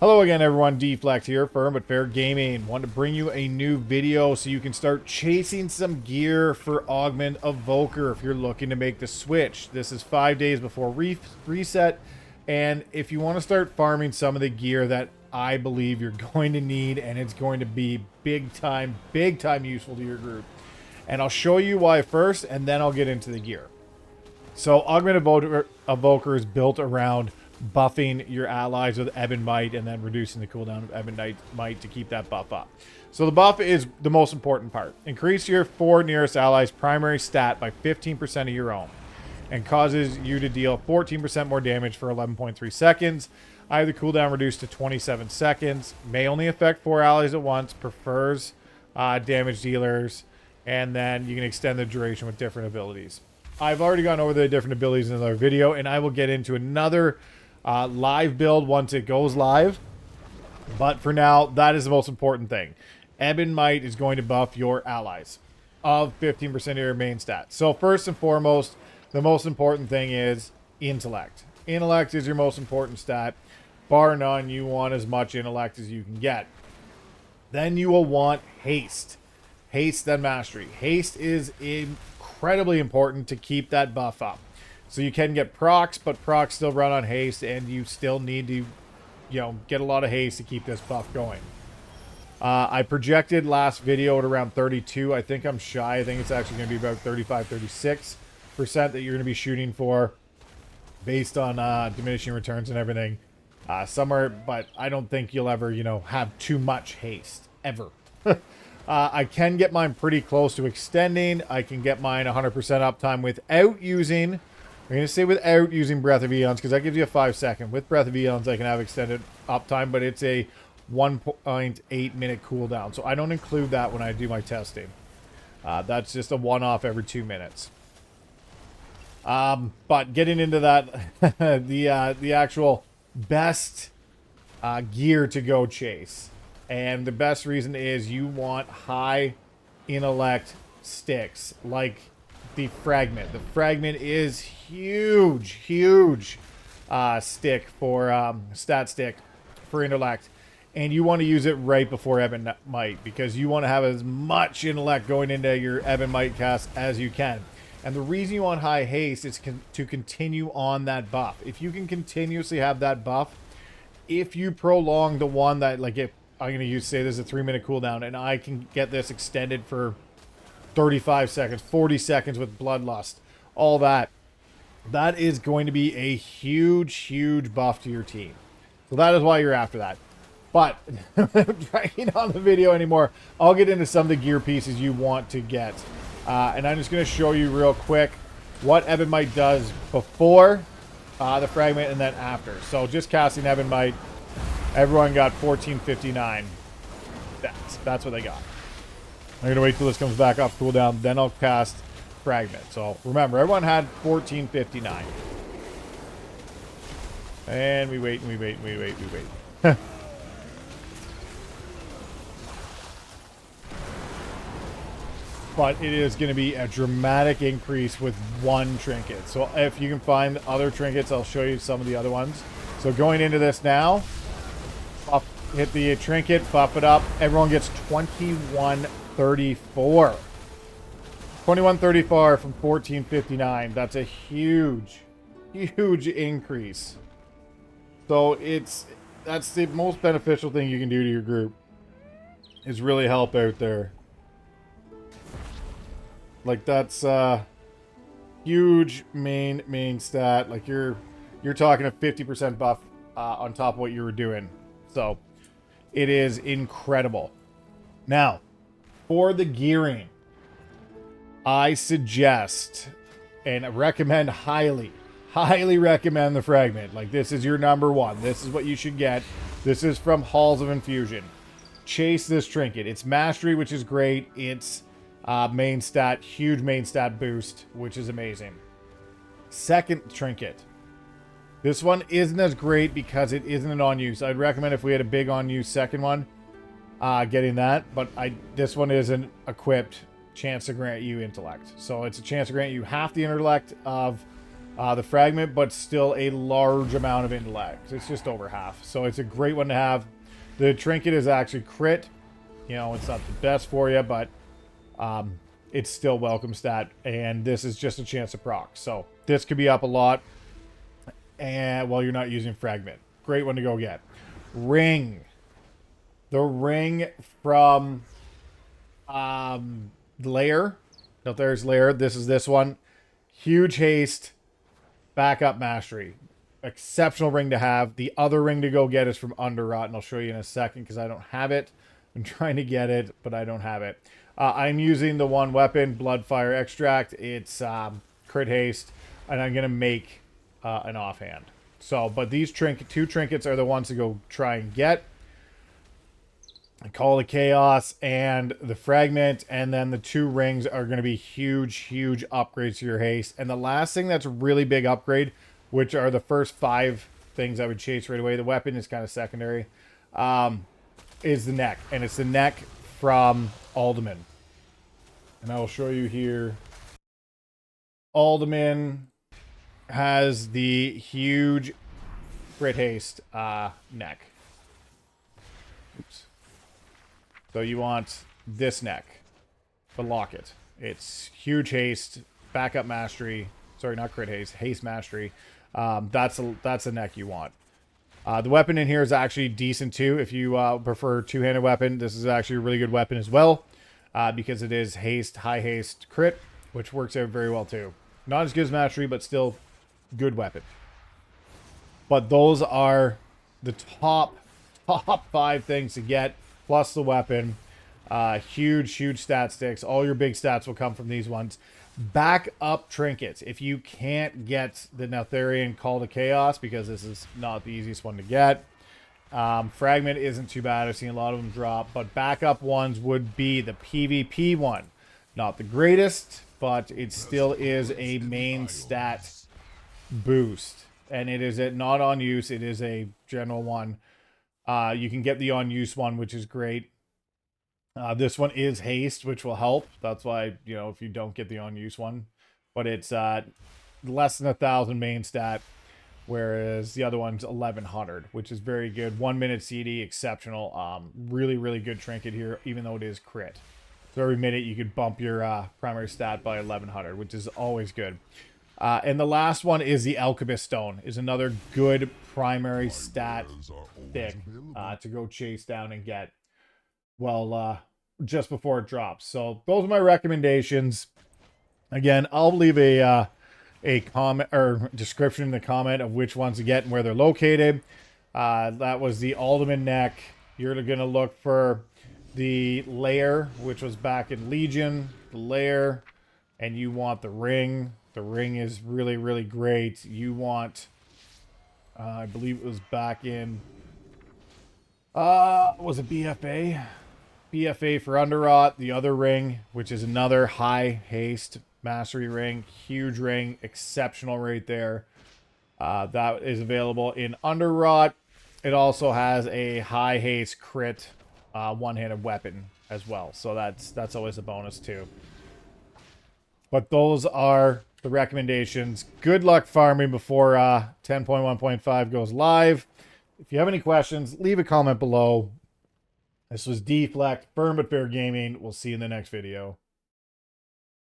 Hello again, everyone. Deflect here, Firm but Fair Gaming. Want to bring you a new video so you can start chasing some gear for Augment Evoker if you're looking to make the switch. This is 5 days before reset, and if you want to start farming some of the gear that I believe you're going to need, and it's going to be big time useful to your group. And I'll show you why first, and then I'll get into the gear. So Augment Evoker is built around buffing your allies with Ebb and Might and then reducing the cooldown of Ebb and Might to keep that buff up. So the buff is the most important part. Increase your 4 nearest allies' primary stat by 15% of your own and causes you to deal 14% more damage for 11.3 seconds. I have the cooldown reduced to 27 seconds. May only affect 4 allies at once. Prefers damage dealers. And then you can extend the duration with different abilities. I've already gone over the different abilities in another video, and I will get into another live build once it goes live. But for now, that is the most important thing. Ebb and Might is going to buff your allies of 15% of your main stats. So first and foremost, the most important thing is intellect. Intellect is your most important stat. Bar none, you want as much intellect as you can get. Then you will want haste. Haste, then mastery. Haste is incredibly important to keep that buff up. So you can get procs, but procs still run on haste, and you still need to, get a lot of haste to keep this buff going. I projected last video at around 32. I think I'm shy. I think it's actually going to be about 35, 36% that you're going to be shooting for based on diminishing returns and everything. Somewhere, but I don't think you'll ever, have too much haste, ever. I can get mine pretty close to extending. I can get mine 100% uptime without using... I'm going to say without using Breath of Eons, because that gives you a 5-second. With Breath of Eons, I can have extended uptime, but it's a 1.8 minute cooldown. So I don't include that when I do my testing. That's just a one-off every 2 minutes. But getting into that, the actual best gear to go chase. And the best reason is you want high intellect sticks, like the Fragment. The Fragment is huge stick for stat stick for intellect, and you want to use it right before Ebb and Might because you want to have as much intellect going into your Ebb and Might cast as you can. And the reason you want high haste is to continue on that buff. If you can continuously have that buff, if you prolong the one that, like, if I'm going to use, say there's a 3-minute cooldown, and I can get this extended for 35 seconds, 40 seconds with Bloodlust, all that. That is going to be a huge buff to your team. So that is why you're after that. But, dragging on the video anymore, I'll get into some of the gear pieces you want to get. And I'm just going to show you real quick what Ebb and Might does before the Fragment and then after. So just casting Ebb and Might, everyone got 1459. That's what they got. I'm going to wait till this comes back off cooldown, then I'll cast Fragment. So remember, everyone had 1459. And we wait, and we wait, and we wait, we wait. But it is going to be a dramatic increase with one trinket. So if you can find other trinkets, I'll show you some of the other ones. So going into this now, hit the trinket, buff it up. Everyone gets 2134. 2134 from 1459. That's a huge increase. So that's the most beneficial thing you can do to your group, is really help out there. Like, that's huge main stat. Like, you're talking a 50% buff on top of what you were doing. So it is incredible. Now, for the gearing, I suggest and recommend highly recommend the Fragment. Like, this is your number one. This is what you should get. This is from Halls of Infusion. Chase this trinket. It's mastery, which is great. It's main stat, huge main stat boost, which is amazing. Second trinket. This one isn't as great because it isn't an on-use. I'd recommend if we had a big on-use second one, getting that. But this one isn't equipped. Chance to grant you intellect. So it's a chance to grant you half the intellect of The fragment, but still a large amount of intellect. It's just over half. So it's a great one to have. The trinket is actually crit. You know, it's not the best for you, but it's still welcome stat. And this is just a chance to proc. So this could be up a lot. And while you're not using fragment. Great one to go get. Ring. The ring from Lair. No, there's Lair. This is this one. Huge haste. Backup mastery. Exceptional ring to have. The other ring to go get is from Underrot, and I'll show you in a second because I don't have it. I'm trying to get it, but I don't have it. I'm using the one weapon, Bloodfire Extract. It's crit haste, and I'm going to make an offhand. So, but these two trinkets are the ones to go try and get. Call of Chaos and the fragment, and then the two rings are going to be huge upgrades to your haste. And the last thing that's a really big upgrade, which are the first 5 things I would chase right away, the weapon is kind of secondary, is the neck. And it's the neck from Alderman. And I will show you here. Alderman has the huge crit haste neck. Oops. So you want this neck, the locket. It's huge haste, backup mastery. Sorry, not crit haste, haste mastery. That's the neck you want. The weapon in here is actually decent too. If you prefer two-handed weapon, this is actually a really good weapon as well, because it is haste, high haste, crit, which works out very well too. Not as good as mastery, but still good weapon. But those are the top 5 things to get. Plus the weapon. Huge stat sticks. All your big stats will come from these ones. Back up trinkets. If you can't get the Neltharion Call to Chaos, because this is not the easiest one to get. Fragment isn't too bad. I've seen a lot of them drop. But backup ones would be the PvP one. Not the greatest, but it still is a main stat boost. And it is not on use. It is a general one. You can get the on-use one, which is great. This one is haste, which will help. That's why, you know, if you don't get the on-use one. But it's less than 1,000 main stat, whereas the other one's 1,100, which is very good. 1 minute CD, exceptional. Really good trinket here, even though it is crit. So every minute you could bump your primary stat by 1,100, which is always good. And the last one is the Alchemist Stone. Is another good primary stat stick to go chase down and get. Well, just before it drops. So those are my recommendations. Again, I'll leave a comment or description in the comment of which ones to get and where they're located. That was the Alderman neck. You're going to look for the Lair, which was back in Legion. The Lair, and you want the ring. The ring is really great. You want, I believe it was back in, was it BFA? BFA for Underrot. The other ring, which is another high haste mastery ring. Huge ring. Exceptional right there. That is available in Underrot. It also has a high haste crit one-handed weapon as well. So that's always a bonus too. But those are the recommendations. Good luck farming before 10.1.5 goes live. If you have any questions, leave a comment below. This was Deflect, Firm but Fair Gaming. We'll see you in the next video.